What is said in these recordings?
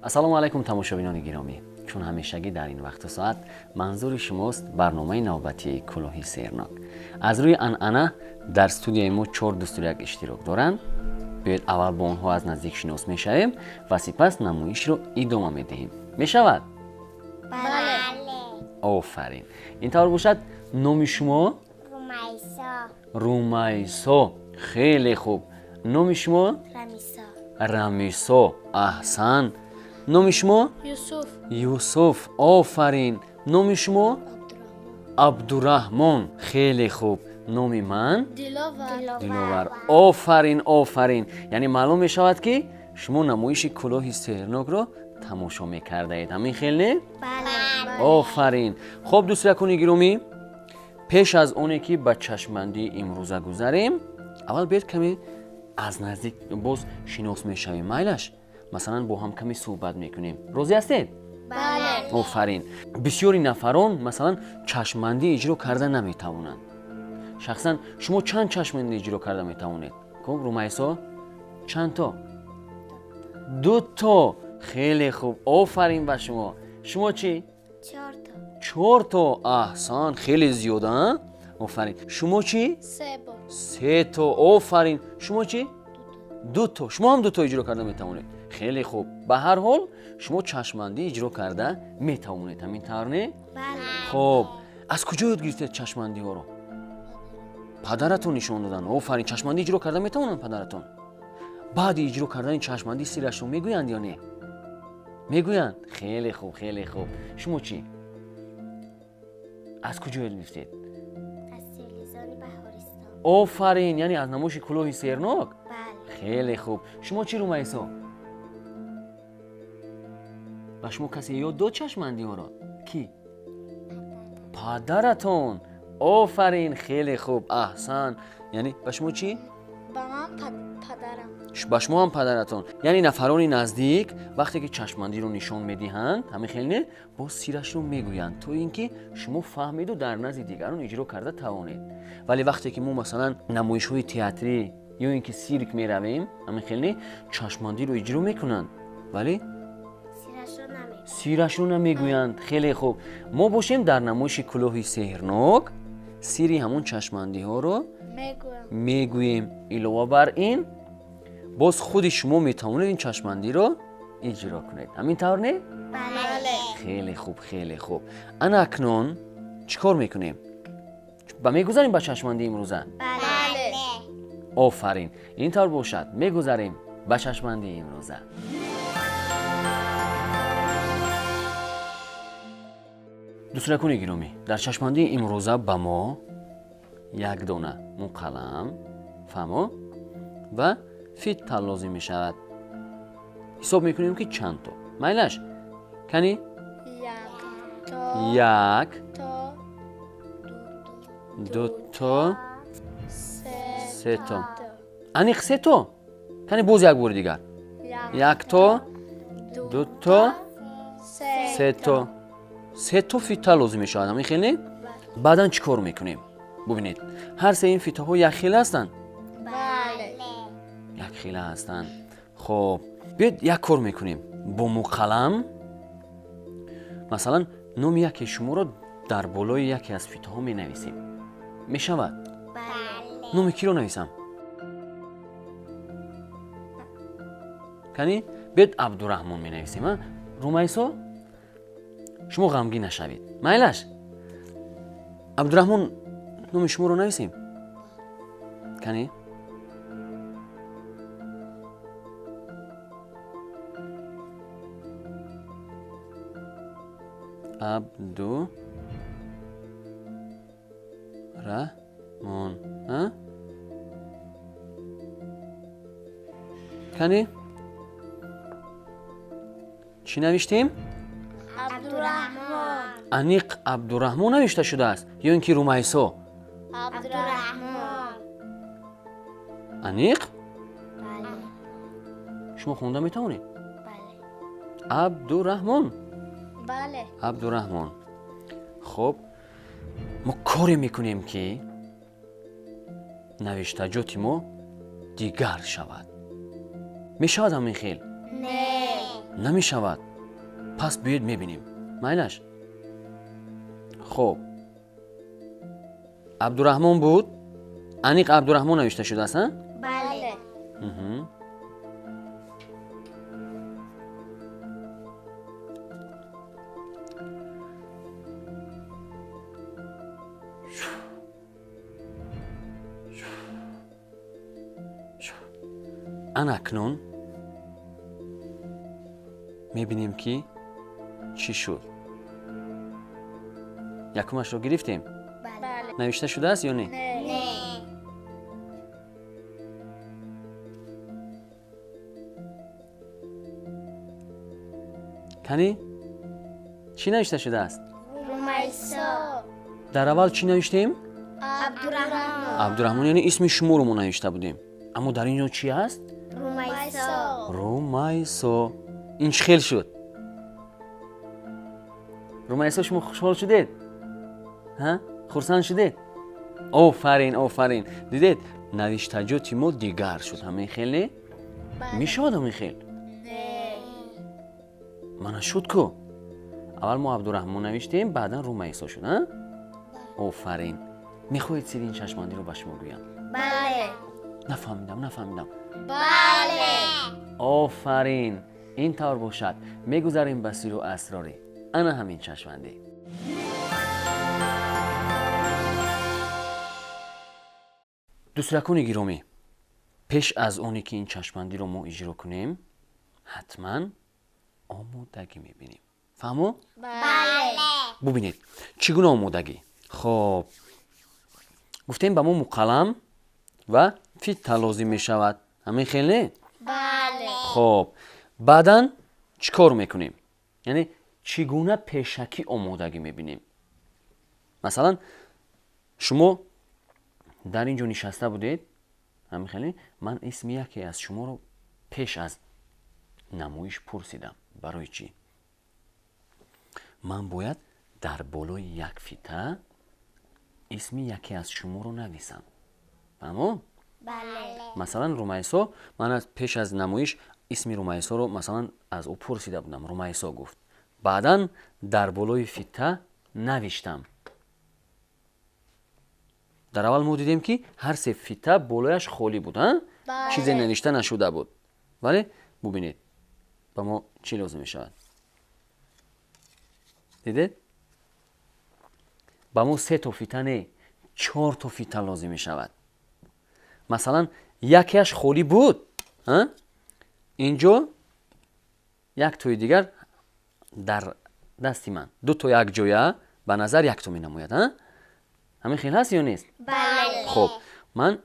السلام علیکم تماشابینان گرامی. چون همیشگی در این وقت و ساعت منظور شماست برنامه نوبتی کلاهی سحرناک. از روی عنعنه در استودیوی ما 4 دوست یک اشتراک دارند. بیاید اول با آنها از نزدیک شناس میشویم و سپس نمایش رو ادامه میدهیم. میشود؟ بله. آفرین. اینطور باشد نام شما؟ رومیسا. خیلی خوب. نام شما؟ رمیسا. احسن. نام شما؟ یوسف. آفرین. نام شما؟ عبدالرحمن. خیلی خوب. نام من؟ دلاور. آفرین. یعنی معلوم می شود که شما نمایش کلاه سحرناک را تماشا می کرده اید. همین خیلی نه؟ بله. آفرین. خب دوستان گرامی، پیش از اونی که به چشمبندی امروزه گذاریم، اول بیاید کمی از نزدیک باز شناس میشویم. مایلش مثلا با هم کمی صحبت میکنیم. راضی هستید؟ بله. آفرین. بسیاری نفران مثلا چشمبندی اجرا کرده نمیتوانند. شخصا شما چند چشمبندی اجرا کرده میتوانید؟ خب رومیسا چند تا؟ 2 تا. خیلی خوب. آفرین به شما. شما چی؟ 4 تا. احسن. خیلی زیاده ها؟ آفرین. شما چی؟ 3 تا. آفرین. شما چی؟ 2 تا. شما هم 2 تا اجرا کرده میتوانید. خیلی خوب. به هر حال شما چشمبندی اجرا کرده میتوانید. همین طور نه؟ بله. خب از کجا یاد گرفتید چشمبندی ها رو؟ پدرتون نشون دادن. آفرین. چشمبندی اجرا کرده میتونن پدرتون؟ بعد اجرا کردن این چشمبندی سیرش رو میگویند یا نه؟ میگویند. خیلی خوب. شما چی؟ از کجا یاد گرفتید؟ از تلویزیون بهارستان. آفرین. یعنی از نمایش کلاه سحرناک؟ بله. خیلی خوب. شما چی رومیسا؟ و شما کسی یاد داد چشمبندی ها را؟ کی؟ پدرتون. آفرین. خیلی خوب. احسن. یعنی به شما چی؟ با من پدرم. به شما هم پدرتون. یعنی نفرانی نزدیک وقتی که چشمبندی رو نشان میدهند، همین خیلی نه، با سیرش رو میگویند تا اینکه شما فهمید و در نزد دیگران اجرا کرده توانید. ولی وقتی که ما مثلا نمایش های تئاتری یا اینکه سیرک میرویم، همین خیلی نه، چشمبندی رو اجرا میکنند ولی سیرش رو نمیگویند. خیلی خوب. ما باشیم در نمایش کلاه سحرناک سیری همون چشمبندی ها رو میگوییم. علاوه بر این باز خود شما میتوانید این چشمبندی رو اجرا کنید. همین طور نه؟ بله. خیلی خوب. انا اکنون چیکار میکنیم؟ میگذاریم به چشمبندی امروزه؟ بله. آفرین. اینطور باشد میگذاریم به چشمبندی امروزه. دوستان گرامی، در چشمبندی امروزه به ما یک دانه قلم فما و فیت لازم می شود. حساب میکنیم که چند تا. مایلش کنی؟ 1 2 تا 3 تا. انیق 3 تا. کنی باز یک بار دیگر. 1 تا 2 تا 3 تا. 3 تا فیت لازم می شود. همین خیلی؟ بعدا چی کار میکنیم؟ ببینید هر سه این فیته ها یک خیله هستن؟ بله. یک خیله هستن. خب بیاید یک کار میکنیم. با مو قلم مثلا نام یکی شما رو در بالای یکی از فیته ها می نویسیم. می شود؟ بله. نام کی رو نویسم؟ کنی؟ بیاید عبدالرحمن می نویسیم. رومیسا شما غمگین نشوید. مایلش عبدالرحمن نام شما رو نویسیم. کنی؟ عبدالرحمن. ها؟ کنی؟ چی نوشتیم؟ عبدالرحمن. انیق عبدالرحمن نوشته شده است یا اینکه رومیسا؟ عبدالرحمن. انیق؟ بله. شما خونده میتونید؟ بله. عبدالرحمن. بله. عبدالرحمن. خب ما کاری میکنیم که نوشتجات ما دیگر شود. میشود همین خیل؟ نه. نمی شود. پس بیاید میبینیم. مایلش. خب عبدالرحمن بود. انیق عبدالرحمن نوشته شده است ها؟ بله. اکنون میبینیم که چی شد. یکمش رو گرفتیم. بله. نوشته شده است یا نه؟ نه. کنی؟ چی نوشته شده است؟ رومیسا. در اول چی نوشتیم؟ عبدالرحمن. عبدالرحمن یعنی اسم شما رو ما نوشته بودیم. اما در اینجا چی هست؟ رومیسا. رومیسا. این خیل شد. رومیسا شما خوشحال شدید؟ ها؟ خرسند شدید؟ آفرین آفرین. دیدید؟ نوشتجاتی ما دیگر شد. همین خیل نه؟ میشود همین خیل؟ نه. من شد کو؟ اول ما عبدالرحمن نوشتیم بعدا رومیسا شد. ها؟ آفرین. میخواید سری این چشماندی رو به شما گویم؟ بله. نفهمیدم. بله. آفرین. این طور باشد. میگذاریم به سیر و اسراری. انا همین چشماندی. دوستان گرامی، پیش از اونی که این چشماندی رو ما اجرا کنیم حتما آمادگی میبینیم. فهمو؟ بله. ببینید چگونه آمادگی. خب گفتیم به ما قلم و فیت لازم میشود. همین خیلی نه؟ بله. خب بعداً چیکار میکنیم؟ یعنی چگونه پیشکی آمادگی میبینیم. مثلا شما در اینجا نشسته بودید. همین خیلی من اسم یکی از شما رو پیش از نمایش پرسیدم. برای چی؟ من باید در بالای یک فیته اسم یکی از شما رو نویسم. فهمو؟ بله. مثلا رومیسا، من از پیش از نمایش اسم رومیسا رو مثلا از او پرسیده بودم. رومیسا گفت. بعداً در بالای فیته نوشتم. در اول ما دیدیم که هر سه فیته بالایش خالی بود. ها؟ بله. چیزی نوشته نشده بود. ولی ببینید با ما چی لازم می شود. دیدید؟ با ما 3 تا فیته نه 4 تا فیته لازم می شود. مثلا یکیش خالی بود. ها؟ اینجا یک توی دیگر در دستی من 2 تا یک جایه به نظر 1 تا می نماید. ها؟ همین خیلی هست یا نیست؟ بله. خب من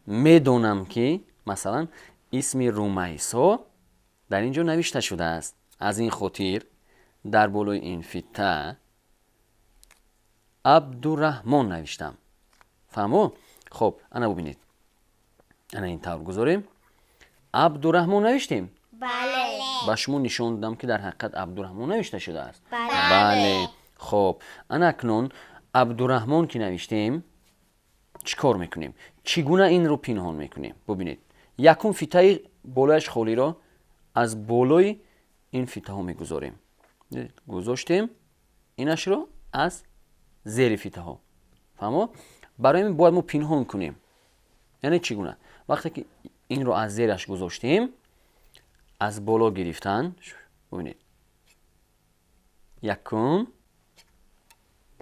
میدونم که مثلا اسم رومیسا در اینجا نوشته شده است. از این خاطر در بالای این فیته عبدالرحمن نوشتم. فهمو؟ خب انا ببینید. انا این طور گذاریم. عبدالرحمن نوشتیم. بله. با شما نشون دادم که در حقیقت عبدالرحمن نوشته شده است. بله. خب انا اکنون عبدالرحمن که نوشتیم چیکار میکنیم؟ چگونه این رو پنهان میکنیم؟ ببینید یکم فیته بالایش خالی رو از بالای این فیته ها میگذاریم. گذاشتیم اینش رو از زیر فیته ها. فهمو؟ برای این باید ما پنهان کنیم. یعنی چگونه؟ وقتی که این رو از زیرش گذاشتیم از بالا گرفتن. ببینید یکم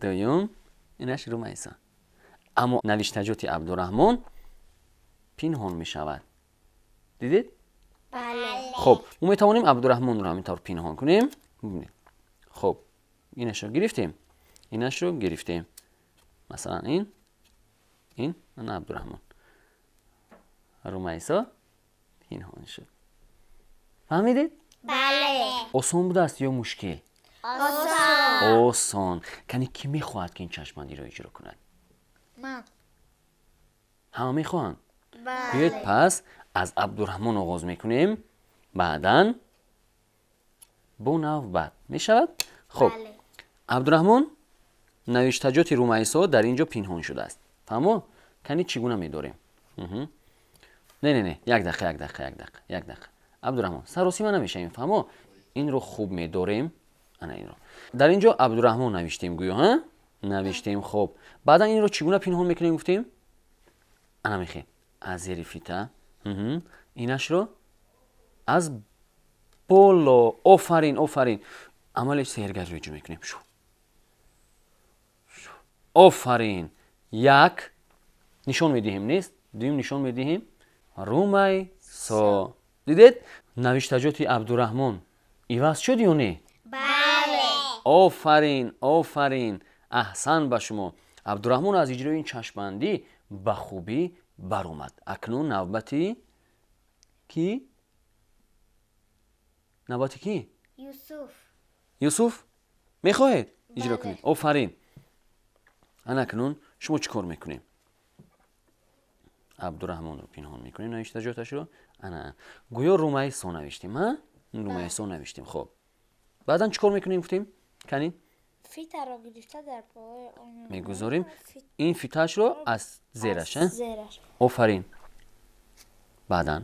دوم اینش رومیسا. اما نوشتجات عبدالرحمن پنهان می شود. دیدید؟ بله. خب ما می توانیم عبدالرحمن رو همینطور پنهان کنیم. ببینید خب اینش رو گرفتیم. اینش رو گرفتیم. مثلا این من عبدالرحمن. رومیسا پنهان شد. فهمیدید؟ بله. آسان بوده است یا مشکل؟ آسان. آسان. کنی کی میخواهد که این چشماندی رو اجرا کند؟ من. همه میخواهند. بله. بیایید پس از عبدالرحمن آغاز میکنیم. بعداً با نوبت میشود. خب بله. عبدالرحمن نوشتجات رومیسا در اینجا پنهان شده است. فهمو؟ کنی چگونه میداریم؟ نه یک دقیقه عبدالرحمن سروسی من نمیشه این. فهمو؟ این رو خوب می‌داریم. انا این رو در اینجا عبدالرحمن نوشتیم گویا ها نوشتیم. خب بعدا این رو چگونه پنهان میکنیم گفتیم؟ انا میخویم از زیر فیته اینش رو از بالا. آفرین عملش سحرگری رو اجرا میکنیم. شو آفرین. یک نشان میدهیم نیست، دویم نشان میدهیم رومیسا. دیدید نوشتجات عبدالرحمن عوض شد یا نه؟ بله. آفرین احسن به شما. عبدالرحمن از اجرای این چشمبندی به خوبی برآمد. اکنون نوبتی کی؟ یوسف میخواهید اجرا کنید؟ آفرین. اکنون شما چیکار میکنیم؟ عبدالرحمن رو پنهان میکنیم نوشتجاتش رو. گویا رومیسا نوشتیم ها؟ رومیسا نوشتیم. خب بعدا چیکار میکنیم گفتیم؟ کنین فیته رو گرفته در پای اون میگذاریم این فیتش رو از زیرش. زیرش. آفرین. بعدا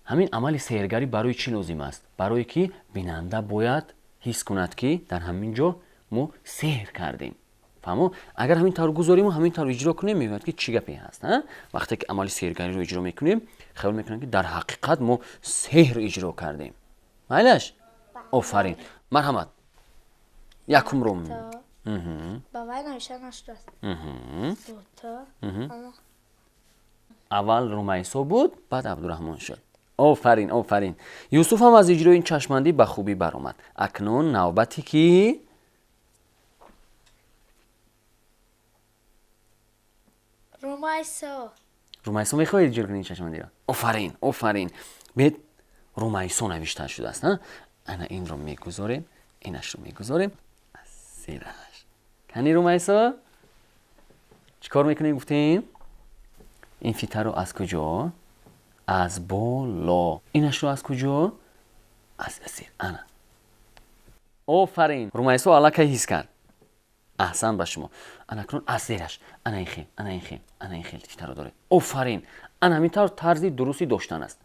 همین عمل سحرگری برای چی لازم است؟ برای که بیننده باید حس کند که در همین جا ما سحر کردیم. فهمو؟ اگر همین طور گذاریم و همین طور اجرا کنیم میبینید که چی گپی هست. وقتی که عمل سحرگری رو اجرا میکنیم خیال میکنیم که در حقیقت ما سحر اجرا کردیم. مایلش؟ آفرین. مرحمت. یکم رو بابای نوشته نشد. اول رومیسا بود بعد عبدالرحمن شد. آفرین. یوسف هم از اجرای این چشمندی به خوبی برآمد. اکنون نوبتی که رومیسا میخواهید اجرا کنید این چشمندی را؟ آفرین. بهت رومیسا نوشته شده است. انا این رو میگذاریم اینش رو میگذاریم از زیرش. کنی رومیسا چیکار میکنیم گفتیم؟ این فیته رو از کجا؟ از بالا. اینش رو از کجا؟ از زیر. انا آفرین. رومیسا الان که حس کرد. احسن به شما. انا کنون از زیرش. انا این خیل فیته رو داره. آفرین. انا همین طور طرزی درستی داشتن است.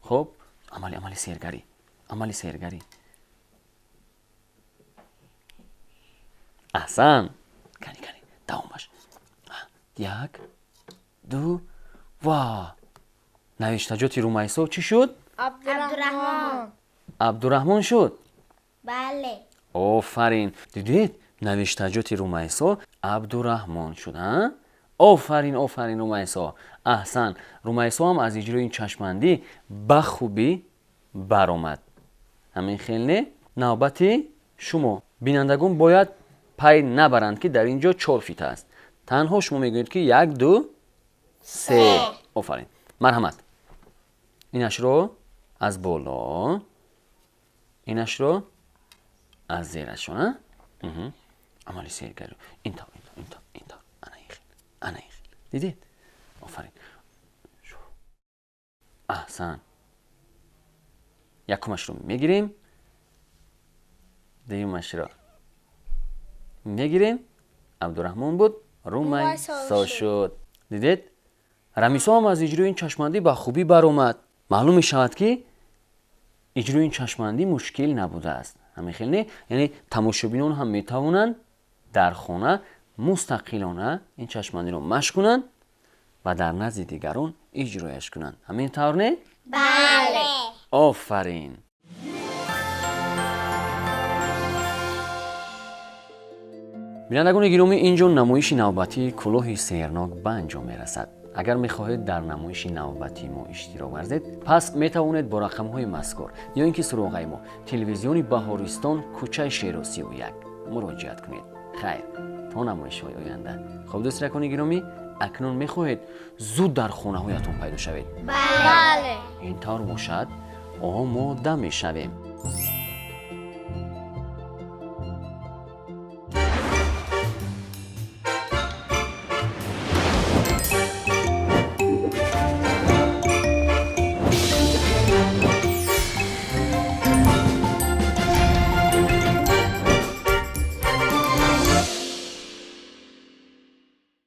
خب عمل سحرگری. احسن. کنی دوامش. یک دو و نوشتجات رومیسا چی شد؟ عبدالرحمن شد. بله. آفرین. دیدید نوشتجات رومیسا عبدالرحمن شد. آفرین رومیسا. احسن. رومیسا هم از اجرای این چشمندی به خوبی برآمد. همین خیلی نه. نوبتی شما. بینندگان باید پی نبرند که در اینجا 4 فیته است. تنها شما میگویید که 1 2 3. آفرین. مرحمت. اینش رو از بالا اینش رو از زیرش. عملی سحرگری. این تا انا این خیل. دیدید؟ آفرین. احسن. یکمش رو میگیریم دویمش رو میگیریم. عبدالرحمن بود رومیسا شد. دیدید؟ رمیسا هم از اجرای این چشمندی به خوبی برآمد. معلوم می شود که اجرای این چشمندی مشکل نبوده است. همین خیلی نه. یعنی تماشابینان هم می توانند در خانه مستقلانه این چشمندی رو مشق کنند و در نزد دیگران اجرایش کنند. همین طور نه؟ بله. آفرین. بینندگان گرامی اینجا نمایش نوبتی کلاه سحرناک به انجام میرسد. اگر میخواهید در نمایش نوبتی ما اشتراک ورزید پس میتوانید با رقم‌های مذکور یا اینکه سراغ ما تلویزیون بهارستان کوچه شیر 31 مراجعه کنید. خیر تا نمایش‌های آینده. خب دوستان گرامی اکنون میخواهید زود در خانه‌هایتان پیدا شوید؟ بله. این طور باشد آماده میشویم.